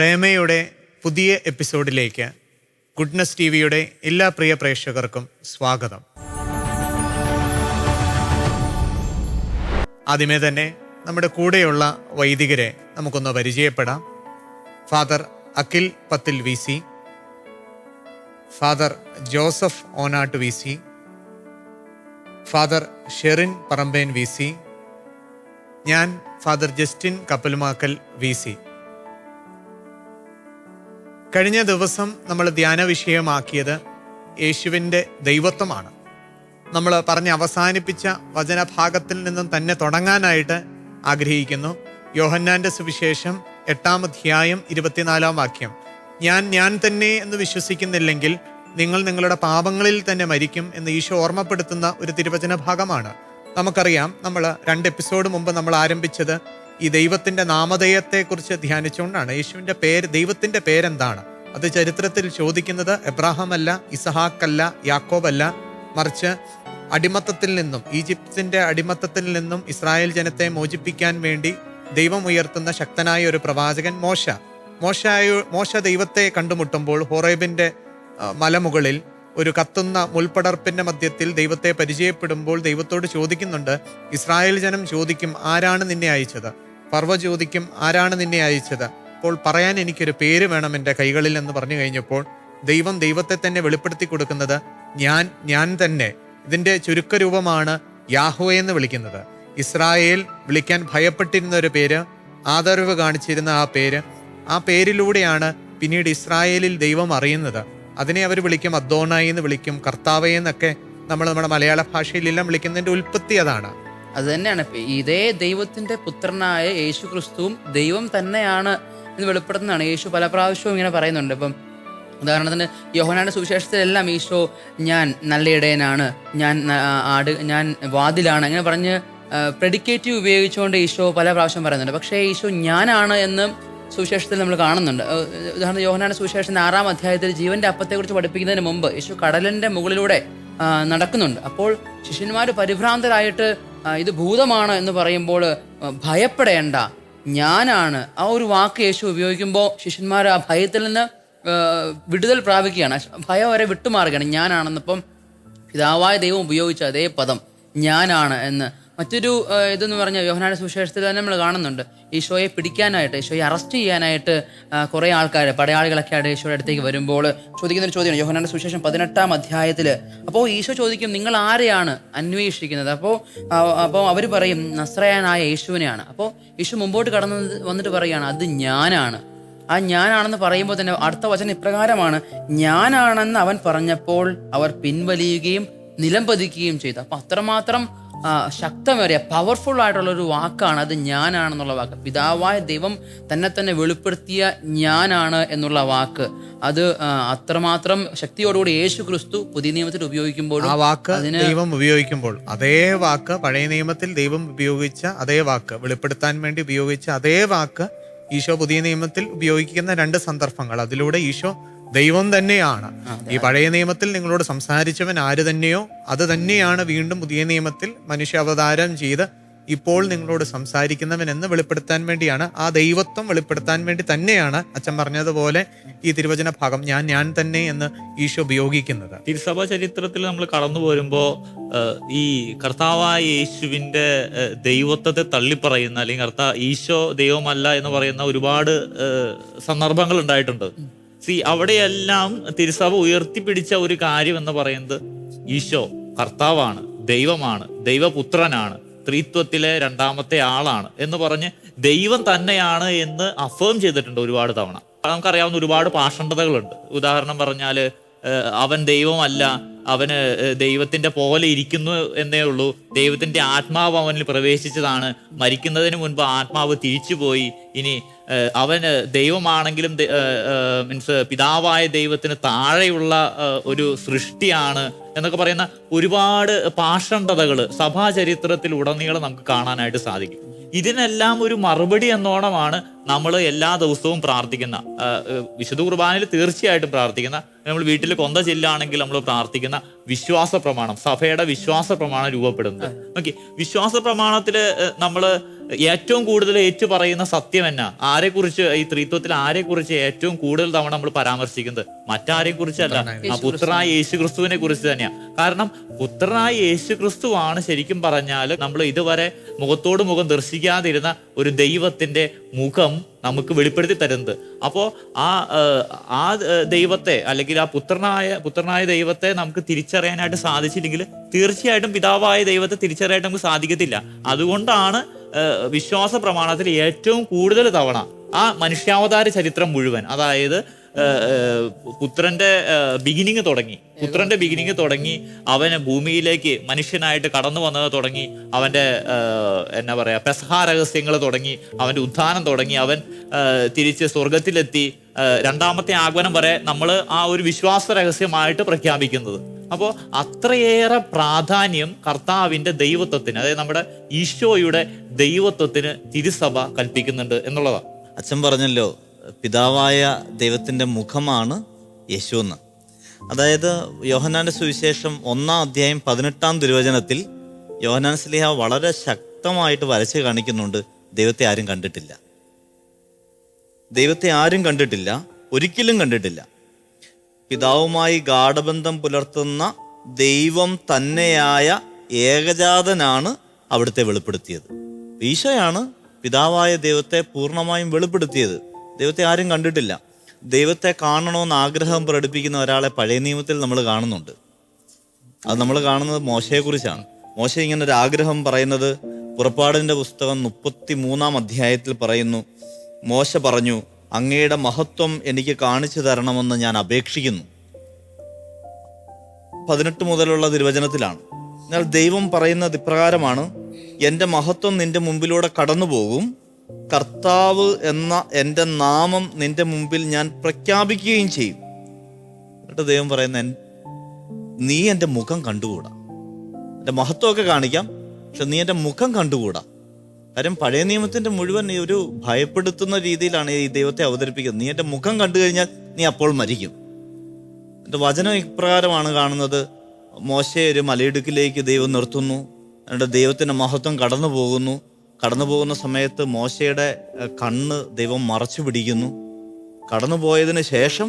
റേമയുടെ പുതിയ എപ്പിസോഡിലേക്ക് goodness T വിയുടെ എല്ലാ പ്രിയ പ്രേക്ഷകർക്കും സ്വാഗതം. ആദ്യമേ തന്നെ നമ്മുടെ കൂടെയുള്ള വൈദികരെ നമുക്കൊന്ന് പരിചയപ്പെടാം. Father Akhil Pathil V C, father Joseph Onatt V C, father Sherin Paramben V C, ഞാൻ father Justin Kappalumakkal V C. കഴിഞ്ഞ ദിവസം നമ്മൾ ധ്യാന വിഷയമാക്കിയത് യേശുവിൻ്റെ ദൈവത്വമാണ്. നമ്മൾ പറഞ്ഞ് അവസാനിപ്പിച്ച വചനഭാഗത്തിൽ നിന്നും തന്നെ തുടങ്ങാനായിട്ട് ആഗ്രഹിക്കുന്നു. യോഹന്നാൻ്റെ സുവിശേഷം 8-ാം അധ്യായം 24-ാം വാക്യം, ഞാൻ തന്നെ എന്ന് വിശ്വസിക്കുന്നില്ലെങ്കിൽ നിങ്ങൾ നിങ്ങളുടെ പാപങ്ങളിൽ തന്നെ മരിക്കും എന്ന് ഈശോ ഓർമ്മപ്പെടുത്തുന്ന ഒരു തിരുവചന ഭാഗമാണ്. നമുക്കറിയാം, നമ്മൾ 2 എപ്പിസോഡ് മുമ്പ് നമ്മൾ ആരംഭിച്ചത് ഈ ദൈവത്തിൻ്റെ നാമധേയത്തെക്കുറിച്ച് ധ്യാനിച്ചുകൊണ്ടാണ്. യേശുവിൻ്റെ പേര്, ദൈവത്തിൻ്റെ പേരെന്താണ്? അത് ചരിത്രത്തിൽ ചോദിക്കുന്നത് എബ്രാഹാം അല്ല, ഇസഹാക്കല്ല, യാക്കോബല്ല, മറിച്ച് അടിമത്തത്തിൽ നിന്നും, ഈജിപ്തിൻ്റെ അടിമത്തത്തിൽ നിന്നും ഇസ്രായേൽ ജനത്തെ മോചിപ്പിക്കാൻ വേണ്ടി ദൈവം ഉയർത്തുന്ന ശക്തനായ ഒരു പ്രവാചകൻ മോശ ദൈവത്തെ കണ്ടുമുട്ടുമ്പോൾ ഹോറേബിൻ്റെ മലമുകളിൽ ഒരു കത്തുന്ന മുൾപടർപ്പിൻ്റെ മധ്യത്തിൽ ദൈവത്തെ പരിചയപ്പെടുമ്പോൾ ദൈവത്തോട് ചോദിക്കുന്നുണ്ട്. ഇസ്രായേൽ ജനം ചോദിക്കും, ആരാണ് നിന്നെ അയച്ചത്? ഫർവ ചോദിക്കും, ആരാണ് നിന്നെ അയച്ചത്? അപ്പോൾ പറയാൻ എനിക്കൊരു പേര് വേണം എൻ്റെ കൈകളിൽ എന്ന് പറഞ്ഞു കഴിഞ്ഞപ്പോൾ ദൈവത്തെ തന്നെ വെളിപ്പെടുത്തി കൊടുക്കുന്നത് ഞാൻ തന്നെ. ഇതിൻ്റെ ചുരുക്കരൂപമാണ് യാഹ്വേ എന്ന് വിളിക്കുന്നത്. ഇസ്രായേൽ വിളിക്കാൻ ഭയപ്പെട്ടിരുന്ന ഒരു പേര്, ആദരവ് കാണിച്ചിരുന്ന ആ പേരിലൂടെയാണ് പിന്നീട് ഇസ്രായേലിൽ ദൈവം അറിയുന്നത്. അതിനെ അവർ വിളിക്കും അദ്ദോണായി എന്ന് വിളിക്കും, കർത്താവേ എന്നൊക്കെ നമ്മുടെ മലയാള ഭാഷയിലെല്ലാം വിളിക്കുന്നതിൻ്റെ ഉൽപ്പത്തി അതാണ്. അത് തന്നെയാണ് ഇതേ ദൈവത്തിന്റെ പുത്രനായ യേശു ക്രിസ്തുവും ദൈവം തന്നെയാണ് എന്ന് വെളിപ്പെടുത്തുന്നതാണ്. യേശു പല പ്രാവശ്യവും ഇങ്ങനെ പറയുന്നുണ്ട്. ഇപ്പം ഉദാഹരണത്തിന് യോഹന്നാന്റെ സുവിശേഷത്തിലെല്ലാം ഈശോ ഞാൻ നല്ല ഇടയനാണ്, ഞാൻ വാതിലാണ്, അങ്ങനെ പറഞ്ഞ് പ്രെഡിക്കേറ്റീവ് ഉപയോഗിച്ചുകൊണ്ട് ഈശോ പല പ്രാവശ്യം പറയുന്നുണ്ട്. പക്ഷേ ഈശോ ഞാനാണ് എന്ന് സുവിശേഷത്തിൽ നമ്മൾ കാണുന്നുണ്ട്. ഉദാഹരണത്തിന് യോഹന്നാന്റെ സുവിശേഷത്തിന്റെ 6-ാം അധ്യായത്തിൽ ജീവന്റെ അപ്പത്തെക്കുറിച്ച് പഠിപ്പിക്കുന്നതിന് മുമ്പ് യേശു കടലിന്റെ മുകളിലൂടെ നടക്കുന്നുണ്ട്. അപ്പോൾ ശിഷ്യന്മാർ പരിഭ്രാന്തരായിട്ട് ഇത് ഭൂതമാണ് എന്ന് പറയുമ്പോൾ ഭയപ്പെടേണ്ട, ഞാനാണ്, ആ ഒരു വാക്ക് യേശു ഉപയോഗിക്കുമ്പോൾ ശിഷ്യന്മാർ ആ ഭയത്തിൽ നിന്ന് വിടുതൽ പ്രാപിക്കുകയാണ്. ഭയം വരെ വിട്ടുമാറുകയാണ് ഞാനാണെന്നിപ്പം പിതാവായ ദൈവം ഉപയോഗിച്ച അതേ പദം ഞാനാണ് എന്ന്. മറ്റൊരു ഇതെന്ന് പറഞ്ഞാൽ യോഹന്നാന്റെ സുവിശേഷത്തിൽ തന്നെ നമ്മൾ കാണുന്നുണ്ട്. ഈശോയെ പിടിക്കാനായിട്ട്, ഈശോയെ അറസ്റ്റ് ചെയ്യാനായിട്ട് കുറേ ആൾക്കാർ, പടയാളികളൊക്കെ ആയിട്ട് ഈശോയുടെ അടുത്തേക്ക് വരുമ്പോൾ ചോദിക്കുന്നൊരു ചോദ്യമാണ് യോഹന്നാന്റെ സുവിശേഷം 18-ാം അധ്യായത്തിൽ. അപ്പോൾ ഈശോ ചോദിക്കും, നിങ്ങൾ ആരെയാണ് അന്വേഷിക്കുന്നത്? അപ്പോൾ അവർ പറയും നസ്രയനായ യേശുവിനെയാണ്. അപ്പോൾ ഈശോ മുമ്പോട്ട് കടന്നു വന്നിട്ട് പറയുകയാണ്, അത് ഞാനാണ്. ആ ഞാനാണെന്ന് പറയുമ്പോൾ തന്നെ അടുത്ത വചനം ഇപ്രകാരമാണ്, ഞാനാണെന്ന് അവൻ പറഞ്ഞപ്പോൾ അവർ പിൻവലിയുകയും നിലംപതിക്കുകയും ചെയ്തു. അപ്പം അത്രമാത്രം ശക്തമേറിയ പവർഫുൾ ആയിട്ടുള്ള ഒരു വാക്കാണ് അത് ഞാനാണെന്നുള്ള വാക്ക്. പിതാവായ ദൈവം തന്നെ വെളിപ്പെടുത്തിയ ഞാനാണ് എന്നുള്ള വാക്ക്, അത് അത്രമാത്രം ശക്തിയോടുകൂടി യേശു ക്രിസ്തു പുതിയ നിയമത്തിൽ ഉപയോഗിക്കുമ്പോൾ, ആ വാക്ക് ദൈവം ഉപയോഗിക്കുമ്പോൾ അതേ വാക്ക് പഴയ നിയമത്തിൽ ദൈവം ഉപയോഗിച്ച അതേ വാക്ക്, വെളിപ്പെടുത്താൻ വേണ്ടി ഉപയോഗിച്ച അതേ വാക്ക് ഈശോ പുതിയ നിയമത്തിൽ ഉപയോഗിക്കുന്ന 2 സന്ദർഭങ്ങൾ. അതിലൂടെ ഈശോ ദൈവം തന്നെയാണ്. ഈ പഴയ നിയമത്തിൽ നിങ്ങളോട് സംസാരിച്ചവൻ ആര് തന്നെയോ അത് തന്നെയാണ് വീണ്ടും പുതിയ നിയമത്തിൽ മനുഷ്യ അവതാരം ചെയ്ത് ഇപ്പോൾ നിങ്ങളോട് സംസാരിക്കുന്നവൻ എന്ന് വെളിപ്പെടുത്താൻ വേണ്ടിയാണ്. ആ ദൈവത്വം വെളിപ്പെടുത്താൻ വേണ്ടി തന്നെയാണ് അച്ഛൻ പറഞ്ഞതുപോലെ ഈ തിരുവചന ഭാഗം ഞാൻ തന്നെ എന്ന് ഈശോ ഉപയോഗിക്കുന്നത്. തിരുസഭ ചരിത്രത്തിൽ നമ്മൾ കടന്നു പോരുമ്പോൾ ഈ കർത്താവായ യേശുവിൻ്റെ ദൈവത്വത്തെ തള്ളിപ്പറയുന്ന, അല്ലെങ്കിൽ ഈശോ ദൈവമല്ല എന്ന് പറയുന്ന ഒരുപാട് സന്ദർഭങ്ങൾ ഉണ്ടായിട്ടുണ്ട്. അവിടെയെല്ലാം തിരുസഭ ഉയർത്തിപ്പിടിച്ച ഒരു കാര്യം എന്ന് പറയുന്നത് ഈശോ കർത്താവാണ്, ദൈവമാണ്, ദൈവപുത്രനാണ്, ത്രിത്വത്തിലെ 2ാമത്തെ ആളാണ് എന്ന് പറഞ്ഞ് ദൈവം തന്നെയാണ് എന്ന് അഫേം ചെയ്തിട്ടുണ്ട് ഒരുപാട് തവണ. നമുക്കറിയാവുന്ന ഒരുപാട് പാഷണ്ഡതകളുണ്ട്. ഉദാഹരണം പറഞ്ഞാൽ അവൻ ദൈവമല്ല, അവന് ദൈവത്തിൻ്റെ പോലെ ഇരിക്കുന്നു എന്നേ ഉള്ളൂ, ദൈവത്തിൻ്റെ ആത്മാവ് അവനിൽ പ്രവേശിച്ചതാണ്, മരിക്കുന്നതിന് മുൻപ് ആത്മാവ് തിരിച്ചുപോയി, ഇനി അവന് ദൈവമാണെങ്കിലും പിതാവായ ദൈവത്തിന് താഴെയുള്ള ഒരു സൃഷ്ടിയാണ് എന്നൊക്കെ പറയുന്ന ഒരുപാട് പാഷണ്ഡതകൾ സഭാചരിത്രത്തിൽ ഉടനീളം നമുക്ക് കാണാനായിട്ട് സാധിക്കും. ഇതിനെല്ലാം ഒരു മറുപടി എന്നോണമാണ് നമ്മൾ എല്ലാ ദിവസവും പ്രാർത്ഥിക്കുന്ന, വിശുദ്ധ കുർബാനയിൽ തീർച്ചയായിട്ടും പ്രാർത്ഥിക്കുന്ന നമ്മൾ വീട്ടിൽ കൊന്ത ചെല്ലാണെങ്കിൽ നമ്മൾ പ്രാർത്ഥിക്കുന്ന വിശ്വാസ പ്രമാണം, സഭയുടെ വിശ്വാസ പ്രമാണം രൂപപ്പെടുന്നത്. ഓക്കെ, വിശ്വാസ പ്രമാണത്തില് നമ്മൾ ഏറ്റവും കൂടുതൽ ഏറ്റു പറയുന്ന സത്യം എന്നാ? ആരെക്കുറിച്ച്, ഈ ത്രിത്വത്തിൽ ആരെക്കുറിച്ച് ഏറ്റവും കൂടുതൽ തവണ നമ്മൾ പരാമർശിക്കുന്നത്? മറ്റാരെ കുറിച്ചല്ല, ആ പുത്രനായ യേശു ക്രിസ്തുവിനെ കുറിച്ച് തന്നെയാണ്. കാരണം പുത്രനായ യേശു ക്രിസ്തുവാണ് ശരിക്കും പറഞ്ഞാൽ നമ്മൾ ഇതുവരെ മുഖത്തോട് മുഖം ദർശിക്കാതിരുന്ന ഒരു ദൈവത്തിന്റെ മുഖം നമുക്ക് വെളിപ്പെടുത്തി തരുന്നത്. അപ്പോൾ ആ ദൈവത്തെ, അല്ലെങ്കിൽ ആ പുത്രനായ ദൈവത്തെ നമുക്ക് തിരിച്ചറിയാനായിട്ട് സാധിച്ചില്ലെങ്കിൽ തീർച്ചയായിട്ടും പിതാവായ ദൈവത്തെ തിരിച്ചറിയാനായിട്ട് നമുക്ക് സാധിക്കത്തില്ല. അതുകൊണ്ടാണ് വിശ്വാസ പ്രമാണത്തിൽ ഏറ്റവും കൂടുതൽ തവണ ആ മനുഷ്യാവതാര ചരിത്രം മുഴുവൻ, അതായത് പുത്രന്റെ ബിഗിനിങ് തുടങ്ങി അവന് ഭൂമിയിലേക്ക് മനുഷ്യനായിട്ട് കടന്നു വന്നത് തുടങ്ങി, അവന്റെ എന്നാ പറയാ പെസഹ രഹസ്യങ്ങൾ തുടങ്ങി, അവന്റെ ഉത്ഥാനം തുടങ്ങി, അവൻ തിരിച്ച് സ്വർഗത്തിലെത്തി, രണ്ടാമത്തെ ആഗമനം വരെ നമ്മൾ ആ ഒരു വിശ്വാസ രഹസ്യമായിട്ട് പ്രഖ്യാപിക്കുന്നത്. അപ്പോൾ അത്രയേറെ പ്രാധാന്യം കർത്താവിന്റെ ദൈവത്വത്തിന്, അതായത് നമ്മുടെ ഈശോയുടെ ദൈവത്വത്തിന് തിരുസഭ കൽപ്പിക്കുന്നുണ്ട് എന്നുള്ളതാണ്. അച്ഛൻ പറഞ്ഞല്ലോ പിതാവായ ദൈവത്തിൻ്റെ മുഖമാണ് യേശു എന്ന്. അതായത് യോഹന്നാന്റെ സുവിശേഷം 1-ാം അധ്യായം 18-ാം തിരുവചനത്തിൽ യോഹന്നാൻ ശ്ലീഹ വളരെ ശക്തമായിട്ട് വരച്ച് കാണിക്കുന്നുണ്ട്, ദൈവത്തെ ആരും കണ്ടിട്ടില്ല, ദൈവത്തെ ആരും കണ്ടിട്ടില്ല, ഒരിക്കലും കണ്ടിട്ടില്ല. പിതാവുമായി ഗാഢബന്ധം പുലർത്തുന്ന ദൈവം തന്നെയായ ഏകജാതനാണ് അവിടുത്തെ വെളിപ്പെടുത്തിയത്. ഈശോയാണ് പിതാവായ ദൈവത്തെ പൂർണ്ണമായും വെളിപ്പെടുത്തിയത്. ദൈവത്തെ ആരും കണ്ടിട്ടില്ല. ദൈവത്തെ കാണണമെന്ന് ആഗ്രഹം പ്രകടിപ്പിക്കുന്ന ഒരാളെ പഴയ നിയമത്തിൽ നമ്മൾ കാണുന്നുണ്ട്. അത് നമ്മൾ കാണുന്നത് മോശയെക്കുറിച്ചാണ്. മോശ ഇങ്ങനെ ഒരു ആഗ്രഹം പറയുന്നത് പുറപ്പാടിൻ്റെ പുസ്തകം 33-ാം അധ്യായത്തിൽ പറയുന്നു. മോശ പറഞ്ഞു, അങ്ങയുടെ മഹത്വം എനിക്ക് കാണിച്ചു തരണമെന്ന് ഞാൻ അപേക്ഷിക്കുന്നു. 18 മുതലുള്ള തിരുവചനത്തിലാണ്. എന്നാൽ ദൈവം പറയുന്നത് ഇപ്രകാരമാണ്, എൻ്റെ മഹത്വം നിന്റെ മുമ്പിലൂടെ കടന്നു പോകും, കർത്താവ് എന്ന എൻ്റെ നാമം നിന്റെ മുമ്പിൽ ഞാൻ പ്രഖ്യാപിക്കുകയും ചെയ്യും. എന്നിട്ട് ദൈവം പറയുന്ന, നീ എൻ്റെ മുഖം കണ്ടുകൂടാ. എൻ്റെ മഹത്വമൊക്കെ കാണിക്കാം, പക്ഷെ നീ എൻ്റെ മുഖം കണ്ടുകൂടാ. കാര്യം പഴയ നിയമത്തിൻ്റെ മുഴുവൻ ഒരു ഭയപ്പെടുത്തുന്ന രീതിയിലാണ് ഈ ദൈവത്തെ അവതരിപ്പിക്കുന്നത്. നീ എൻ്റെ മുഖം കണ്ടു കഴിഞ്ഞാൽ നീ അപ്പോൾ മരിക്കും. എൻ്റെ വചനം ഇപ്രകാരമാണ് കാണുന്നത്. മോശയെ ഒരു മലയിടുക്കിലേക്ക് ദൈവം നിർത്തുന്നു. എന്നിട്ട് ദൈവത്തിൻ്റെ മഹത്വം കടന്നു പോകുന്ന സമയത്ത് മോശയുടെ കണ്ണ് ദൈവം മറച്ചു പിടിക്കുന്നു. കടന്നു പോയതിന് ശേഷം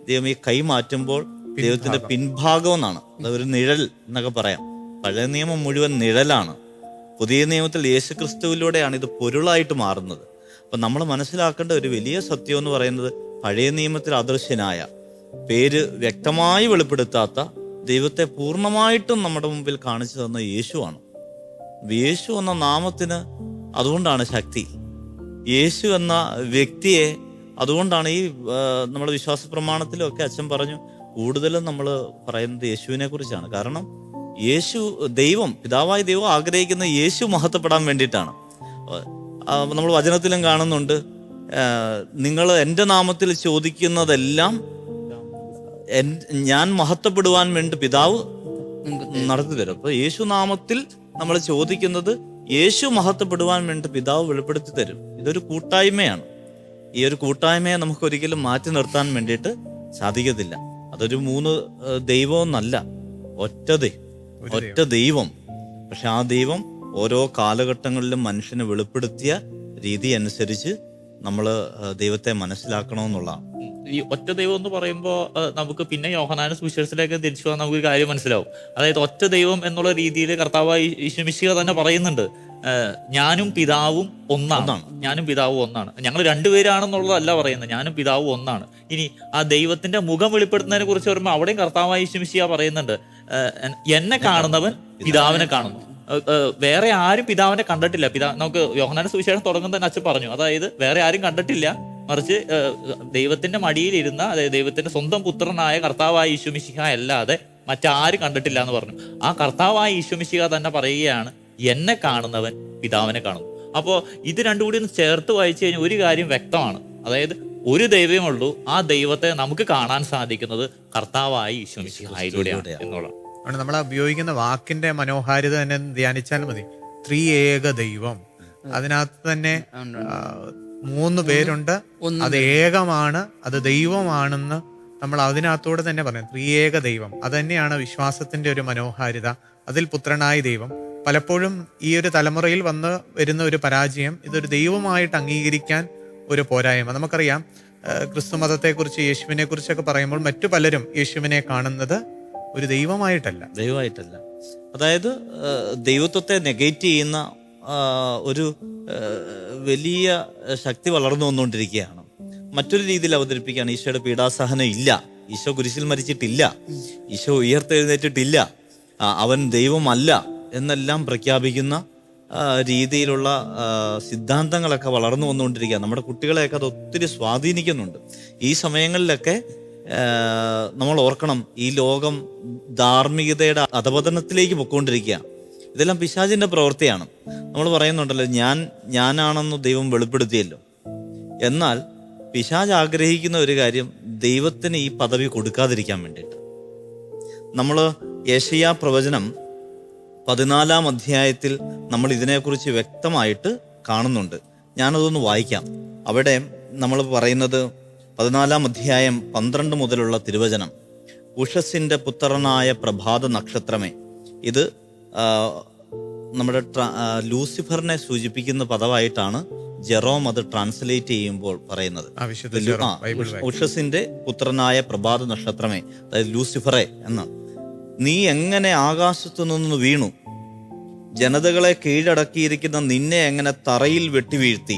ദൈവം ഈ കൈ മാറ്റുമ്പോൾ ദൈവത്തിന്റെ പിൻഭാഗം എന്നാണ്, അതൊരു നിഴൽ എന്നൊക്കെ പറയാം. പഴയ നിയമം മുഴുവൻ നിഴലാണ്. പുതിയ നിയമത്തിൽ യേശു ക്രിസ്തുവിലൂടെയാണ് ഇത് പൊരുളായിട്ട് മാറുന്നത്. അപ്പം നമ്മൾ മനസ്സിലാക്കേണ്ട ഒരു വലിയ സത്യം എന്ന് പറയുന്നത്, പഴയ നിയമത്തിൽ അദൃശ്യനായ, പേര് വ്യക്തമായി വെളിപ്പെടുത്താത്ത ദൈവത്തെ പൂർണ്ണമായിട്ടും നമ്മുടെ മുമ്പിൽ കാണിച്ചു തന്ന യേശുവാണ്. യേശു എന്ന നാമത്തിന് അതുകൊണ്ടാണ് ശക്തി. യേശു എന്ന വ്യക്തിയെ അതുകൊണ്ടാണ് ഈ നമ്മുടെ വിശ്വാസ പ്രമാണത്തിലും ഒക്കെ അച്ഛൻ പറഞ്ഞു, കൂടുതലും നമ്മൾ പറയുന്നത് യേശുവിനെ കുറിച്ചാണ്. കാരണം യേശു ദൈവം, പിതാവായ ദൈവം ആഗ്രഹിക്കുന്ന യേശു മഹത്വപ്പെടാൻ വേണ്ടിയിട്ടാണ്. നമ്മൾ വചനത്തിലും കാണുന്നുണ്ട്, നിങ്ങൾ എൻ്റെ നാമത്തിൽ ചോദിക്കുന്നതെല്ലാം ഞാൻ മഹത്വപ്പെടുവാൻ വേണ്ടി പിതാവ് നടത്തി തരും. അപ്പൊ യേശു നാമത്തിൽ നമ്മൾ ചോദിക്കുന്നത് യേശു മഹത്വപ്പെടുവാൻ വേണ്ടി പിതാവ് വെളിപ്പെടുത്തി തരും. ഇതൊരു കൂട്ടായ്മയാണ്. ഈ ഒരു കൂട്ടായ്മയെ നമുക്ക് ഒരിക്കലും മാറ്റി നിർത്താൻ വേണ്ടിയിട്ട് സാധിക്കത്തില്ല. അതൊരു 3 ദൈവമെന്നല്ല, ഒറ്റ ദൈവം. പക്ഷെ ആ ദൈവം ഓരോ കാലഘട്ടങ്ങളിലും മനുഷ്യന് വെളിപ്പെടുത്തിയ രീതി അനുസരിച്ച് നമ്മൾ ദൈവത്തെ മനസ്സിലാക്കണമെന്നുള്ളതാണ്. ഈ ഒറ്റ ദൈവം എന്ന് പറയുമ്പോൾ നമുക്ക് പിന്നെ യോഹന്നാന്റെ സുവിശേഷത്തിലേക്ക് തിരിച്ചു പോകാൻ നമുക്ക് കാര്യം മനസ്സിലാവും. അതായത് ഒറ്റ ദൈവം എന്നുള്ള രീതിയിൽ കർത്താവായ യേശു മിശിഹ തന്നെ പറയുന്നുണ്ട്, ഞാനും പിതാവും ഒന്നാണ്. ഞങ്ങൾ 2 പേരാണെന്നുള്ളതല്ല പറയുന്നത്, ഞാനും പിതാവും ഒന്നാണ്. ഇനി ആ ദൈവത്തിന്റെ മുഖം വെളിപ്പെടുത്തുന്നതിനെ കുറിച്ച് പറയുമ്പോൾ അവിടെയും കർത്താവായ യേശു മിശിഹ പറയുന്നുണ്ട്, എന്നെ കാണുന്നവൻ പിതാവിനെ കാണുന്നു. വേറെ ആരും പിതാവിനെ കണ്ടിട്ടില്ല. നമുക്ക് യോഹന്നാന്റെ സുവിശേഷം തുടങ്ങുന്ന തന്നെ അച്ഛൻ പറഞ്ഞു, അതായത് വേറെ ആരും കണ്ടിട്ടില്ല, മറിച്ച് ദൈവത്തിന്റെ മടിയിലിരുന്ന, അതായത് ദൈവത്തിന്റെ സ്വന്തം പുത്രനായ കർത്താവായ യേശു മിശിഹ അല്ലാതെ മറ്റാരും കണ്ടിട്ടില്ല എന്ന് പറഞ്ഞു. ആ കർത്താവായ യേശു മിശിഹ തന്നെ പറയുകയാണ്, എന്നെ കാണുന്നവൻ പിതാവിനെ കാണുന്നു. അപ്പോൾ ഇത് രണ്ടും കൂടി ഒന്ന് ചേർത്ത് വായിച്ചു കഴിഞ്ഞാൽ ഒരു കാര്യം വ്യക്തമാണ്. അതായത് ഒരു ദൈവമേ ഉള്ളൂ, ആ ദൈവത്തെ നമുക്ക് കാണാൻ സാധിക്കുന്നത് കർത്താവായ യേശു മിശിഹയിലൂടെയാണ് എന്നുള്ളതാണ്. നമ്മൾ ഉപയോഗിക്കുന്ന വാക്കിന്റെ മനോഹാരിത തന്നെ ധ്യാനിച്ചാൽ മതി. ത്രിയേക ദൈവം, അതിനകത്ത് തന്നെ 3 പേരുണ്ട്, അത് ഏകമാണ്, അത് ദൈവമാണെന്ന് നമ്മൾ അതിനകത്തോടെ തന്നെ പറഞ്ഞു ത്രിയേക ദൈവം. അത് തന്നെയാണ് വിശ്വാസത്തിൻ്റെ ഒരു മനോഹാരിത. അതിൽ പുത്രനായ ദൈവം. പലപ്പോഴും ഈ ഒരു തലമുറയിൽ വരുന്ന ഒരു പരാജയം ഇതൊരു ദൈവമായിട്ട് അംഗീകരിക്കാൻ ഒരു പോരായ്മ. നമുക്കറിയാം ക്രിസ്തു മതത്തെക്കുറിച്ച്, യേശുവിനെ കുറിച്ചൊക്കെ പറയുമ്പോൾ മറ്റു പലരും യേശുവിനെ കാണുന്നത് ഒരു ദൈവമായിട്ടല്ല. അതായത് ദൈവത്വത്തെ നെഗേറ്റ് ചെയ്യുന്ന ഒരു വലിയ ശക്തി വളർന്നു വന്നുകൊണ്ടിരിക്കുകയാണ്. മറ്റൊരു രീതിയിൽ അവതരിപ്പിക്കുകയാണ്, ഈശോയുടെ പീഡാസഹനം ഇല്ല, ഈശോ കുരിശിൽ മരിച്ചിട്ടില്ല, ഈശോ ഉയർത്തെഴുന്നേറ്റിട്ടില്ല, അവൻ ദൈവമല്ല എന്നെല്ലാം പ്രഖ്യാപിക്കുന്ന രീതിയിലുള്ള സിദ്ധാന്തങ്ങളൊക്കെ വളർന്നു വന്നുകൊണ്ടിരിക്കുക. നമ്മുടെ കുട്ടികളെയൊക്കെ അത് ഒത്തിരി സ്വാധീനിക്കുന്നുണ്ട്. ഈ സമയങ്ങളിലൊക്കെ നമ്മൾ ഓർക്കണം, ഈ ലോകം ധാർമ്മികതയുടെ അധപതനത്തിലേക്ക് പൊയ്ക്കൊണ്ടിരിക്കുക. ഇതെല്ലാം പിശാചിന്റെ പ്രവൃത്തിയാണ്. നമ്മൾ പറയുന്നുണ്ടല്ലോ, ഞാനാണെന്ന് ദൈവം വെളിപ്പെടുത്തിയല്ലോ. എന്നാൽ പിശാച് ആഗ്രഹിക്കുന്ന ഒരു കാര്യം ദൈവത്തിന് ഈ പദവി കൊടുക്കാതിരിക്കാൻ വേണ്ടിയിട്ട്. നമ്മൾ യെശയ്യാ പ്രവചനം 14-ാം അധ്യായത്തിൽ നമ്മൾ ഇതിനെക്കുറിച്ച് വ്യക്തമായിട്ട് കാണുന്നുണ്ട്. ഞാനതൊന്ന് വായിക്കാം. അവിടെ നമ്മൾ പറയുന്നത് 14-ാം അധ്യായം 12 മുതലുള്ള തിരുവചനം. ഉഷസ്സിൻ്റെ പുത്രനായ പ്രഭാത നക്ഷത്രമേ. ഇത് നമ്മുടെ ലൂസിഫറിനെ സൂചിപ്പിക്കുന്ന പദമായിട്ടാണ് ജെറോം അത് ട്രാൻസ്ലേറ്റ് ചെയ്യുമ്പോൾ പറയുന്നത്. ഉഷസ്സിന്റെ പുത്രനായ പ്രഭാത നക്ഷത്രമേ, അതായത് ലൂസിഫറെ എന്ന്. നീ എങ്ങനെ ആകാശത്തു നിന്ന് വീണു, ജനതകളെ കീഴടക്കിയിരിക്കുന്ന നിന്നെ എങ്ങനെ തറയിൽ വെട്ടിവീഴ്ത്തി.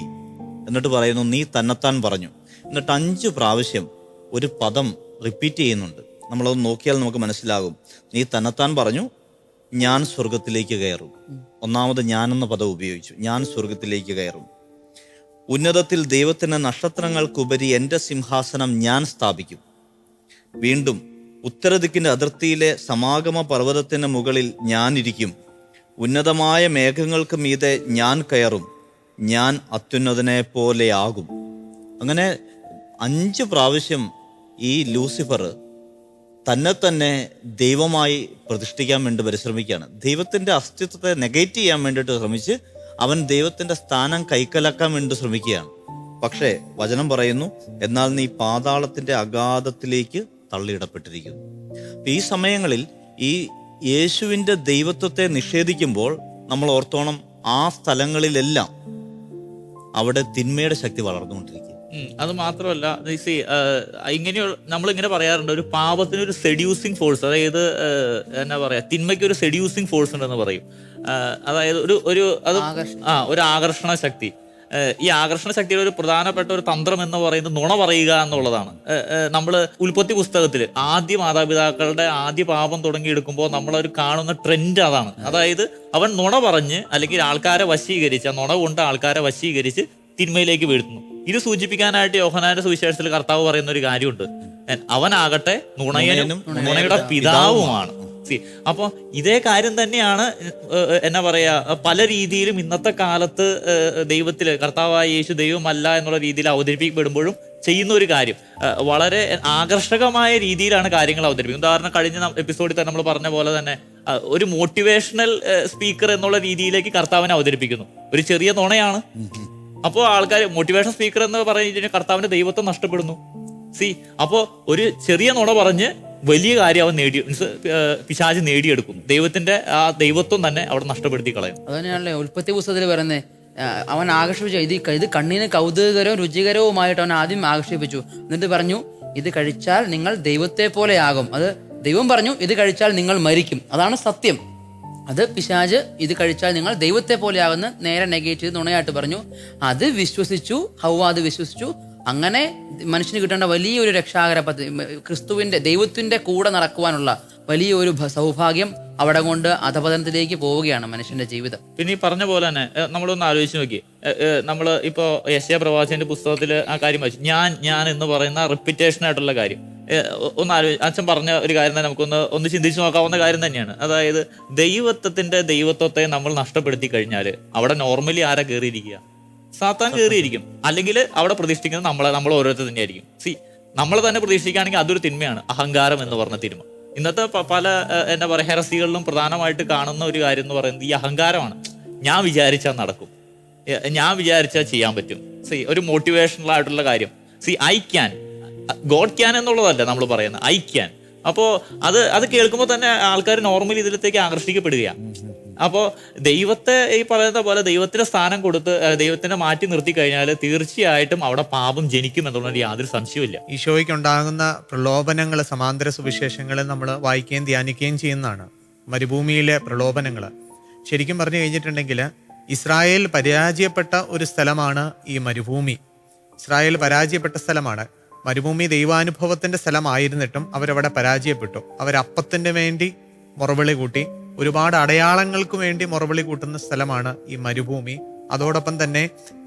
എന്നിട്ട് പറയുന്നു, നീ തന്നെത്താൻ പറഞ്ഞു. എന്നിട്ട് 5 പ്രാവശ്യം ഒരു പദം റിപ്പീറ്റ് ചെയ്യുന്നുണ്ട്. നമ്മളത് നോക്കിയാൽ നമുക്ക് മനസ്സിലാകും. നീ തന്നെത്താൻ പറഞ്ഞു, ഞാൻ സ്വർഗത്തിലേക്ക് കയറും. ഒന്നാമത് ഞാൻ എന്ന പദം ഉപയോഗിച്ചു. ഞാൻ സ്വർഗത്തിലേക്ക് കയറും. ഉന്നതത്തിൽ ദൈവത്തിന് നക്ഷത്രങ്ങൾക്കുപരി എൻ്റെ സിംഹാസനം ഞാൻ സ്ഥാപിക്കും. വീണ്ടും ഉത്തരദിക്കിൻ്റെ അതിർത്തിയിലെ സമാഗമ പർവ്വതത്തിന് മുകളിൽ ഞാനിരിക്കും. ഉന്നതമായ മേഘങ്ങൾക്ക് മീതെ ഞാൻ കയറും. ഞാൻ അത്യുന്നതനെ പോലെയാകും. അങ്ങനെ 5 പ്രാവശ്യം ഈ ലൂസിഫർ തന്നെ ദൈവമായി പ്രതിഷ്ഠിക്കാൻ വേണ്ടി പരിശ്രമിക്കുകയാണ്. ദൈവത്തിൻ്റെ അസ്തിത്വത്തെ നെഗേറ്റ് ചെയ്യാൻ വേണ്ടിയിട്ട് ശ്രമിച്ച് അവൻ ദൈവത്തിൻ്റെ സ്ഥാനം കൈക്കലാക്കാൻ വേണ്ടി ശ്രമിക്കുകയാണ്. പക്ഷേ വചനം പറയുന്നു, എന്നാൽ നീ പാതാളത്തിൻ്റെ അഗാധത്തിലേക്ക് തള്ളിയിടപ്പെട്ടിരിക്കുന്നു. ഈ സമയങ്ങളിൽ ഈ യേശുവിൻ്റെ ദൈവത്വത്തെ നിഷേധിക്കുമ്പോൾ നമ്മൾ ഓർത്തോണം, ആ സ്ഥലങ്ങളിലെല്ലാം അവിടെ തിന്മയുടെ ശക്തി വളർന്നുകൊണ്ടിരിക്കുക. അത് മാത്രമല്ല, ഇങ്ങനെയുള്ള നമ്മളിങ്ങനെ പറയാറുണ്ട്, ഒരു പാപത്തിനൊരു സെഡ്യൂസിങ് ഫോഴ്സ്, അതായത് എന്നാ പറയാ, തിന്മയ്ക്ക് ഒരു സെഡ്യൂസിങ് ഫോഴ്സ് ഉണ്ടെന്ന് പറയും. അതായത് ഒരു ആകർഷണ ശക്തി. ഈ ആകർഷണ ശക്തിയുടെ ഒരു പ്രധാനപ്പെട്ട ഒരു തന്ത്രം എന്ന് പറയുന്നത് നുണ പറയുക എന്നുള്ളതാണ്. നമ്മൾ ഉൽപ്പത്തി പുസ്തകത്തിൽ ആദ്യ മാതാപിതാക്കളുടെ ആദ്യ പാപം തുടങ്ങിയെടുക്കുമ്പോൾ നമ്മളൊരു കാണുന്ന ട്രെൻഡ് അതാണ്. അതായത് അവൻ നുണ പറഞ്ഞ് അല്ലെങ്കിൽ ആൾക്കാരെ വശീകരിച്ച്, ആ നുണ കൊണ്ട് ആൾക്കാരെ വശീകരിച്ച് തിന്മയിലേക്ക് വീഴ്ത്തുന്നു. ഇത് സൂചിപ്പിക്കാനായിട്ട് യോഹന്നാന്റെ സുവിശേഷത്തിൽ കർത്താവ് പറയുന്ന ഒരു കാര്യമുണ്ട്, അവനാകട്ടെ നുണയനും നുണയുടെ പിതാവുമാണ്. അപ്പോൾ ഇതേ കാര്യം തന്നെയാണ് എന്നാ പറയാ, പല രീതിയിലും ഇന്നത്തെ കാലത്ത് ദൈവത്തില് കർത്താവായ യേശു ദൈവമല്ല എന്നുള്ള രീതിയിൽ അവതരിപ്പിക്കപ്പെടുമ്പോഴും ചെയ്യുന്ന ഒരു കാര്യം. വളരെ ആകർഷകമായ രീതിയിലാണ് കാര്യങ്ങൾ അവതരിപ്പിക്കുന്നത്. ഉദാഹരണം, കഴിഞ്ഞ എപ്പിസോഡിൽ തന്നെ നമ്മൾ പറഞ്ഞ പോലെ തന്നെ ഒരു മോട്ടിവേഷണൽ സ്പീക്കർ എന്നുള്ള രീതിയിലേക്ക് കർത്താവിനെ അവതരിപ്പിക്കുന്നു. ഒരു ചെറിയ നുണയാണ്. അപ്പോൾ ആൾക്കാർ മോട്ടിവേഷൻ സ്പീക്കർ എന്ന് പറഞ്ഞു കഴിഞ്ഞാൽ കർത്താവിന്റെ ദൈവത്വം നഷ്ടപ്പെടുന്നു. അപ്പോൾ ഒരു ചെറിയ നുണ പറഞ്ഞ് വലിയ കാര്യം അവൻ പിശാച് നേടിയെടുക്കും. ദൈവത്തിന്റെ ആ ദൈവത്വം തന്നെ അവിടെ നഷ്ടപ്പെടുത്തി കളയും. അതുതന്നെയാണല്ലേ ഉൽപ്പത്തി പുസ്തകത്തിൽ പറയുന്നത്, അവൻ ആകർഷിപ്പിച്ചു, ഇത് കണ്ണിന് കൗതുകകരവും രുചികരവുമായിട്ട് അവൻ ആദ്യം ആകർഷിപ്പിച്ചു. എന്നിട്ട് പറഞ്ഞു, ഇത് കഴിച്ചാൽ നിങ്ങൾ ദൈവത്തെ പോലെ ആകും. അത് ദൈവം പറഞ്ഞു, ഇത് കഴിച്ചാൽ നിങ്ങൾ മരിക്കും. അതാണ് സത്യം. അത് പിശാച് ഇത് കഴിച്ചാൽ നിങ്ങൾ ദൈവത്തെ പോലെ ആകുന്ന നേരെ നെഗേറ്റ് ചെയ്ത് നുണയായിട്ട് പറഞ്ഞു. അത് വിശ്വസിച്ചു, ഹൗവ അത് വിശ്വസിച്ചു. അങ്ങനെ മനുഷ്യന് കിട്ടേണ്ട വലിയൊരു രക്ഷാകര പദ്ധതി, ക്രിസ്തുവിന്റെ ദൈവത്തിന്റെ കൂടെ നടക്കുവാനുള്ള വലിയൊരു സൗഭാഗ്യം അവിടെ കൊണ്ട് അധപതനത്തിലേക്ക് പോവുകയാണ് മനുഷ്യന്റെ ജീവിതം. പിന്നെ ഈ പറഞ്ഞ പോലെ തന്നെ നമ്മളൊന്ന് ആലോചിച്ച് നോക്കി, നമ്മൾ ഇപ്പോൾ യെശയ്യാ പ്രവാചകന്റെ പുസ്തകത്തിൽ ആ കാര്യം വായിച്ചു, ഞാൻ എന്ന് പറയുന്ന റിപ്പിറ്റേഷൻ ആയിട്ടുള്ള കാര്യം. അച്ഛൻ പറഞ്ഞ ഒരു കാര്യം തന്നെ നമുക്കൊന്ന് ചിന്തിച്ചു നോക്കാവുന്ന കാര്യം തന്നെയാണ്. അതായത് ദൈവത്വത്തെ നമ്മൾ നഷ്ടപ്പെടുത്തി കഴിഞ്ഞാൽ അവിടെ നോർമലി ആരാ കയറിയിരിക്കുക? സാത്താൻ കയറിയിരിക്കും. അല്ലെങ്കിൽ അവിടെ പ്രതീക്ഷിക്കുന്നത് നമ്മൾ ഓരോരുത്തർ തന്നെയായിരിക്കും. നമ്മൾ തന്നെ പ്രതീക്ഷിക്കുകയാണെങ്കിൽ അതൊരു തിന്മയാണ്, അഹങ്കാരം എന്ന് പറഞ്ഞ തിന്മ. ഇന്നത്തെ പല എന്താ പറയുക ഹെറസികളിലും പ്രധാനമായിട്ട് കാണുന്ന ഒരു കാര്യം എന്ന് പറയുന്നത് ഈ അഹങ്കാരമാണ്. ഞാൻ വിചാരിച്ചാൽ നടക്കും, ഞാൻ വിചാരിച്ചാൽ ചെയ്യാൻ പറ്റും. ഒരു മോട്ടിവേഷണൽ ആയിട്ടുള്ള കാര്യം. ഐ ക്യാൻ, ഗോഡ് ക്യാൻ എന്നുള്ളതല്ല നമ്മൾ പറയുന്നത്, ഐ ക്യാൻ. അപ്പോൾ അത് കേൾക്കുമ്പോൾ തന്നെ ആൾക്കാർ നോർമലി ഇതിലത്തേക്ക് ആകർഷിക്കപ്പെടുകയാണ്. അപ്പോൾ ദൈവത്തെ ഈ പറയുന്ന പോലെ ദൈവത്തിന്റെ സ്ഥാനം കൊടുത്ത് ദൈവത്തിനെ മാറ്റി നിർത്തി കഴിഞ്ഞാൽ തീർച്ചയായിട്ടും അവിടെ പാപം ജനിക്കും എന്നുള്ളത് യാതൊരു സംശയവുമില്ല. ഈശോയ്ക്ക് ഉണ്ടാകുന്ന പ്രലോഭനങ്ങൾ സമാന്തര സുവിശേഷങ്ങൾ നമ്മൾ വായിക്കുകയും ധ്യാനിക്കുകയും ചെയ്യുന്നതാണ്. മരുഭൂമിയിലെ പ്രലോഭനങ്ങൾ ശരിക്കും പറഞ്ഞു കഴിഞ്ഞിട്ടുണ്ടെങ്കിൽ ഇസ്രായേൽ പരാജയപ്പെട്ട ഒരു സ്ഥലമാണ് ഈ മരുഭൂമി. ഇസ്രായേൽ പരാജയപ്പെട്ട സ്ഥലമാണ്. മരുഭൂമി ദൈവാനുഭവത്തിന്റെ സ്ഥലമായിരുന്നിട്ടും അവരവിടെ പരാജയപ്പെട്ടു. അവരപ്പത്തിന് വേണ്ടി മുറവിളി കൂട്ടി, ഒരുപാട് അടയാളങ്ങൾക്ക് വേണ്ടി മുറവിളി കൂട്ടുന്ന സ്ഥലമാണ് ഈ മരുഭൂമി. അതോടൊപ്പം തന്നെ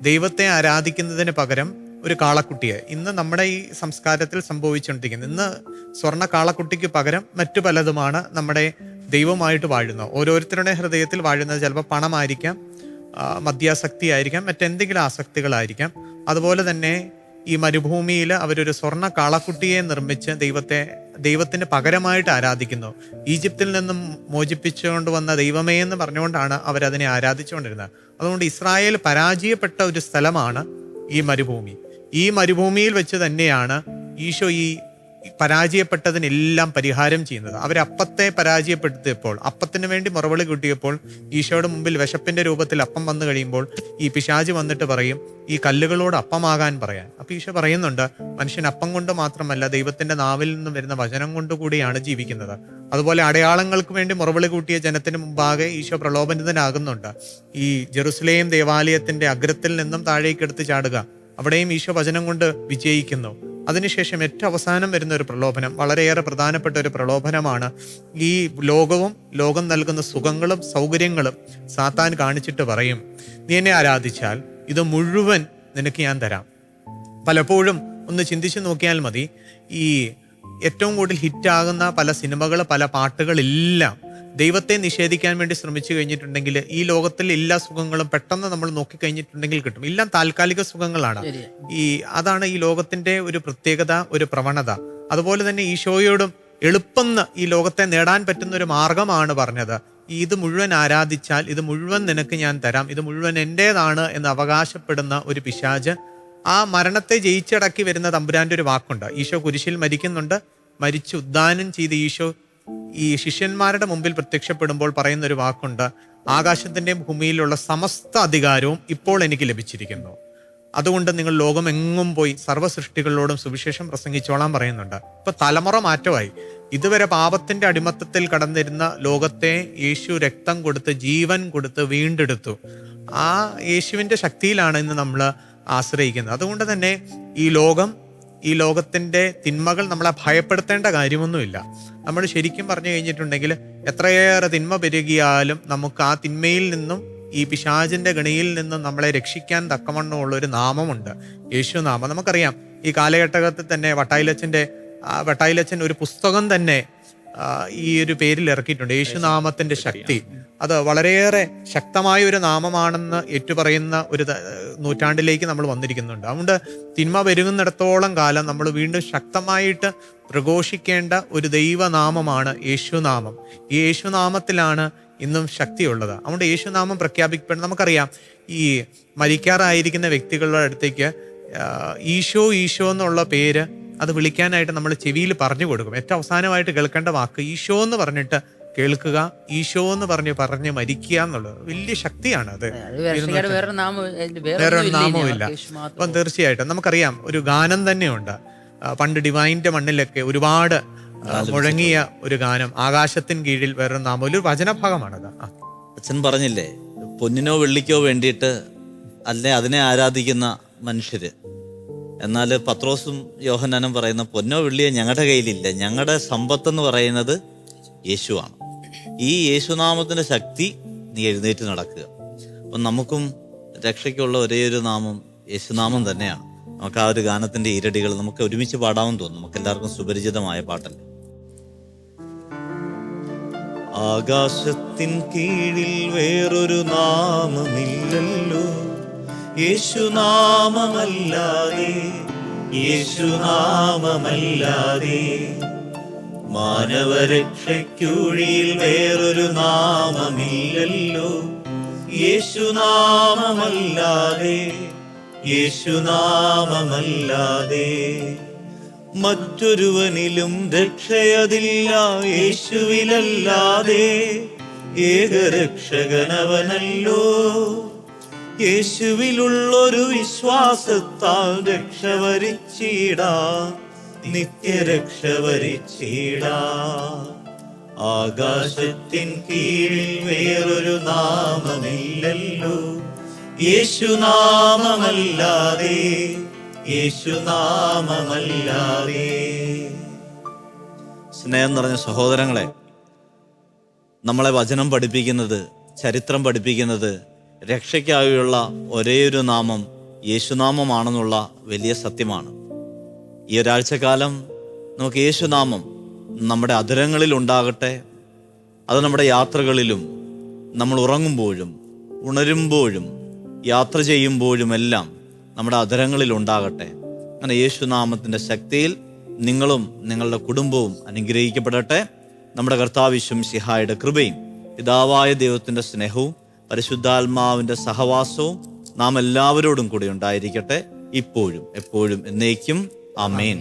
ദൈവത്തെ ആരാധിക്കുന്നതിന് പകരം ഒരു കാളക്കുട്ടിയെ ഇന്ന് നമ്മുടെ ഈ സംസ്കാരത്തിൽ സംഭവിച്ചുകൊണ്ടിരിക്കുന്നത്. ഇന്ന് സ്വർണ്ണ കാളക്കുട്ടിക്ക് പകരം മറ്റു പലതുമാണ് നമ്മുടെ ദൈവമായിട്ട് വാഴുന്നത്. ഓരോരുത്തരുടെ ഹൃദയത്തിൽ വാഴുന്നത് ചിലപ്പോൾ പണമായിരിക്കാം, മദ്യാസക്തി ആയിരിക്കാം, മറ്റെന്തെങ്കിലും ആസക്തികളായിരിക്കാം. അതുപോലെ തന്നെ ഈ മരുഭൂമിയിൽ അവരൊരു സ്വർണ്ണ കാളക്കുട്ടിയെ നിർമ്മിച്ച് ദൈവത്തിന് പകരമായിട്ട് ആരാധിക്കുന്നു. ഈജിപ്തിൽ നിന്നും മോചിപ്പിച്ചുകൊണ്ട് വന്ന ദൈവമേ എന്ന് പറഞ്ഞുകൊണ്ടാണ് അവരതിനെ ആരാധിച്ചുകൊണ്ടിരുന്നത്. അതുകൊണ്ട് ഇസ്രായേൽ പരാജയപ്പെട്ട ഒരു സ്ഥലമാണ് ഈ മരുഭൂമി. ഈ മരുഭൂമിയിൽ വെച്ച് തന്നെയാണ് ഈശോ ഈ പരാജയപ്പെട്ടതിനെല്ലാം പരിഹാരം ചെയ്യുന്നത്. അവരപ്പത്തെ പരാജയപ്പെടുത്തിയപ്പോൾ, അപ്പത്തിന് വേണ്ടി മുറവിളി കൂട്ടിയപ്പോൾ, ഈശോയുടെ മുമ്പിൽ വിശപ്പിന്റെ രൂപത്തിൽ അപ്പം വന്നു കഴിയുമ്പോൾ ഈ പിശാച് വന്നിട്ട് പറയും ഈ കല്ലുകളോട് അപ്പമാകാൻ പറയാൻ. അപ്പൊ ഈശോ പറയുന്നുണ്ട്, മനുഷ്യൻ അപ്പം കൊണ്ട് മാത്രമല്ല ദൈവത്തിന്റെ നാവിൽ നിന്നും വരുന്ന വചനം കൊണ്ടുകൂടിയാണ് ജീവിക്കുന്നത്. അതുപോലെ അടയാളങ്ങൾക്ക് വേണ്ടി മുറവിളി കൂട്ടിയ ജനത്തിന് മുമ്പാകെ ഈശോ പ്രലോഭനിതനാകുന്നുണ്ട്. ഈ ജെറുസലേം ദേവാലയത്തിന്റെ അഗ്രത്തിൽ നിന്നും താഴേക്കെടുത്ത് ചാടുക, അവിടെയും ഈശോ വചനം കൊണ്ട് വിജയിക്കുന്നു. അതിനുശേഷം ഏറ്റവും അവസാനം വരുന്ന ഒരു പ്രലോഭനം, വളരെയേറെ പ്രധാനപ്പെട്ട ഒരു പ്രലോഭനമാണ്. ഈ ലോകം നൽകുന്ന സുഖങ്ങളും സൗകര്യങ്ങളും സാത്താൻ കാണിച്ചിട്ട് പറയും, നീ എന്നെ ആരാധിച്ചാൽ ഇത് മുഴുവൻ നിനക്ക് ഞാൻ തരാം. പലപ്പോഴും ഒന്ന് ചിന്തിച്ചു നോക്കിയാൽ മതി, ഈ ഏറ്റവും കൂടുതൽ ഹിറ്റാകുന്ന പല സിനിമകൾ, പല പാട്ടുകളെല്ലാം ദൈവത്തെ നിഷേധിക്കാൻ വേണ്ടി ശ്രമിച്ചു കഴിഞ്ഞിട്ടുണ്ടെങ്കിൽ ഈ ലോകത്തിൽ എല്ലാ സുഖങ്ങളും പെട്ടെന്ന് നമ്മൾ നോക്കിക്കഴിഞ്ഞിട്ടുണ്ടെങ്കിൽ കിട്ടും. എല്ലാം താൽക്കാലിക സുഖങ്ങളാണ്. അതാണ് ഈ ലോകത്തിന്റെ ഒരു പ്രത്യേകത, ഒരു പ്രവണത. അതുപോലെ തന്നെ ഈശോയോടും എളുപ്പം ഈ ലോകത്തെ നേടാൻ പറ്റുന്ന ഒരു മാർഗമാണ് പറഞ്ഞത്. ഇത് മുഴുവൻ ആരാധിച്ചാൽ ഇത് മുഴുവൻ നിനക്ക് ഞാൻ തരാം, ഇത് മുഴുവൻ എൻ്റേതാണ് എന്ന് അവകാശപ്പെടുന്ന ഒരു പിശാച്. ആ മരണത്തെ ജയിച്ചടക്കി വരുന്ന തമ്പുരാന്റെ ഒരു വാക്കുണ്ട്. ഈശോ കുരിശിൽ മരിക്കുന്നുണ്ട്. മരിച്ച് ഉദ്ധാനം ചെയ്ത് ഈശോ ഈ ശിഷ്യന്മാരുടെ മുമ്പിൽ പ്രത്യക്ഷപ്പെടുമ്പോൾ പറയുന്ന ഒരു വാക്കുണ്ട്, ആകാശത്തിന്റെയും ഭൂമിയിലുള്ള സമസ്ത അധികാരവും ഇപ്പോൾ എനിക്ക് ലഭിച്ചിരിക്കുന്നു. അതുകൊണ്ട് നിങ്ങൾ ലോകമെങ്ങും പോയി സർവ്വ സൃഷ്ടികളോടും സുവിശേഷം പ്രസംഗിച്ചോളാൻ പറയുന്നുണ്ട്. ഇപ്പൊ തലമുറ മാറ്റമായി. ഇതുവരെ പാപത്തിന്റെ അടിമത്തത്തിൽ കടന്നിരുന്ന ലോകത്തെ യേശു രക്തം കൊടുത്ത്, ജീവൻ കൊടുത്ത് വീണ്ടെടുത്തു. ആ യേശുവിന്റെ ശക്തിയിലാണ് ഇന്ന് നമ്മൾ ആശ്രയിക്കുന്നത്. അതുകൊണ്ട് തന്നെ ഈ ലോകത്തിന്റെ തിന്മകൾ നമ്മളെ ഭയപ്പെടുത്തേണ്ട കാര്യമൊന്നുമില്ല. നമ്മൾ ശരിക്കും പറഞ്ഞു കഴിഞ്ഞിട്ടുണ്ടെങ്കിൽ എത്രയേറെ തിന്മ പെരുകിയാലും നമുക്ക് ആ തിന്മയിൽ നിന്നും, ഈ പിശാചിന്റെ ഗണിയിൽ നിന്നും നമ്മളെ രക്ഷിക്കാൻ തക്കവണ്ണമുള്ള ഒരു നാമമുണ്ട്, യേശുനാമം. നമുക്കറിയാം, ഈ കാലഘട്ടത്തിൽ തന്നെ വട്ടായിലച്ചൻ ഒരു പുസ്തകം തന്നെ ഈ ഒരു പേരിൽ ഇറക്കിയിട്ടുണ്ട്, യേശുനാമത്തിന്റെ ശക്തി. അത് വളരെയേറെ ശക്തമായ ഒരു നാമമാണെന്ന് ഏറ്റുപറയുന്ന ഒരു നൂറ്റാണ്ടിലേക്ക് നമ്മൾ വന്നിരിക്കുന്നുണ്ട്. അതുകൊണ്ട് തിന്മ പെരുകുന്നിടത്തോളം കാലം നമ്മൾ വീണ്ടും ശക്തമായിട്ട് പ്രഘോഷിക്കേണ്ട ഒരു ദൈവനാമമാണ് യേശുനാമം. ഈ യേശുനാമത്തിലാണ് ഇന്നും ശക്തിയുള്ളത്. അതുകൊണ്ട് യേശുനാമം പ്രഖ്യാപിക്കപ്പെടും. നമുക്കറിയാം, ഈ മരിക്കാറായിരിക്കുന്ന വ്യക്തികളുടെ അടുത്തേക്ക് ഈശോ എന്നുള്ള പേര് അത് വിളിക്കാനായിട്ട് നമ്മൾ ചെവിയിൽ പറഞ്ഞു കൊടുക്കും. ഏറ്റവും അവസാനമായിട്ട് കേൾക്കേണ്ട വാക്ക് ഈശോ എന്ന് പറഞ്ഞിട്ട് കേൾക്കുക, ഈശോ എന്ന് പറഞ്ഞ് മരിക്കുക എന്നുള്ളത് വലിയ ശക്തിയാണ്. അത് വേറൊരു നാമവും ഇല്ല. അപ്പം തീർച്ചയായിട്ടും നമുക്കറിയാം, ഒരു ഗാനം തന്നെയുണ്ട്. പണ്ട് ഡിവൈൻ്റെ മണ്ണിലൊക്കെ ഒരുപാട് മുഴങ്ങിയ ഒരു ഗാനം, ആകാശത്തിൻ കീഴിൽ വേറൊരു നാമം, ഒരു വചനഭാഗമാണത്. അച്ഛൻ പറഞ്ഞില്ലേ, പൊന്നിനോ വെള്ളിക്കോ വേണ്ടിയിട്ട് അല്ലെ അതിനെ ആരാധിക്കുന്ന മനുഷ്യര്. എന്നാൽ പത്രോസും യോഹന്നാനും പറയുന്ന പൊന്നോ വെള്ളിയോ ഞങ്ങളുടെ കയ്യിലില്ല, ഞങ്ങളുടെ സമ്പത്തെന്ന് പറയുന്നത് യേശുവാണ്. ഈ യേശുനാമത്തിന്റെ ശക്തി നീ എഴുന്നേറ്റ് നടക്കുക. അപ്പം നമുക്കും രക്ഷയ്ക്കുള്ള ഒരേ ഒരു നാമം യേശുനാമം തന്നെയാണ്. നമുക്ക് ആ ഒരു ഗാനത്തിന്റെ ഈരടികൾ നമുക്ക് ഒരുമിച്ച് പാടാമെന്ന് തോന്നുന്നു. നമുക്ക് എല്ലാവർക്കും സുപരിചിതമായ പാട്ടല്ലേ. ആകാശത്തിൻ കീഴിൽ വേറൊരു നാമമില്ലല്ലോ, യേശുനാമമല്ലാതെ, യേശുനാമമല്ലാതെ. മാനവരക്ഷയ്ക്കുഴിയിൽ വേറൊരു നാമമില്ലല്ലോ, യേശുനാമമല്ലാതെ, യേശുനാമമല്ലാതെ. മറ്റൊരുവനിലും രക്ഷയതില്ല യേശുവിലല്ലാതെ, ഏകരക്ഷകനവനല്ലോ. യേശുവിലുള്ളൊരു വിശ്വാസത്താൽ രക്ഷ വരിച്ചിടാ, നിത്യരക്ഷ വരിച്ചിടാ. ആകാശത്തിൻ കീഴിൽ വേറൊരു നാമമില്ലല്ലോ, യേശുനാമമല്ലാതെ, യേശുനാമമല്ലാതെ. സ്നേഹം നിറഞ്ഞ സഹോദരങ്ങളെ, നമ്മളെ വചനം പഠിപ്പിക്കുന്നത്, ചരിത്രം പഠിപ്പിക്കുന്നത് രക്ഷയ്ക്കായുള്ള ഒരേയൊരു നാമം യേശുനാമമാണെന്നുള്ള വലിയ സത്യമാണ്. ഈ ഒരാഴ്ചക്കാലം നമുക്ക് യേശുനാമം നമ്മുടെ അധരങ്ങളിൽ ഉണ്ടാകട്ടെ. അത് നമ്മുടെ യാത്രകളിലും, നമ്മൾ ഉറങ്ങുമ്പോഴും ഉണരുമ്പോഴും യാത്ര ചെയ്യുമ്പോഴുമെല്ലാം നമ്മുടെ അധരങ്ങളിൽ ഉണ്ടാകട്ടെ. അങ്ങനെ യേശുനാമത്തിൻ്റെ ശക്തിയിൽ നിങ്ങളും നിങ്ങളുടെ കുടുംബവും അനുഗ്രഹിക്കപ്പെടട്ടെ. നമ്മുടെ കർത്താവ് മിശിഹായുടെ കൃപയും പിതാവായ ദൈവത്തിൻ്റെ സ്നേഹവും പരിശുദ്ധാത്മാവിൻ്റെ സഹവാസവും നാം എല്ലാവരോടും കൂടി ഉണ്ടായിരിക്കട്ടെ, ഇപ്പോഴും എപ്പോഴും എന്നേക്കും. ആമേൻ.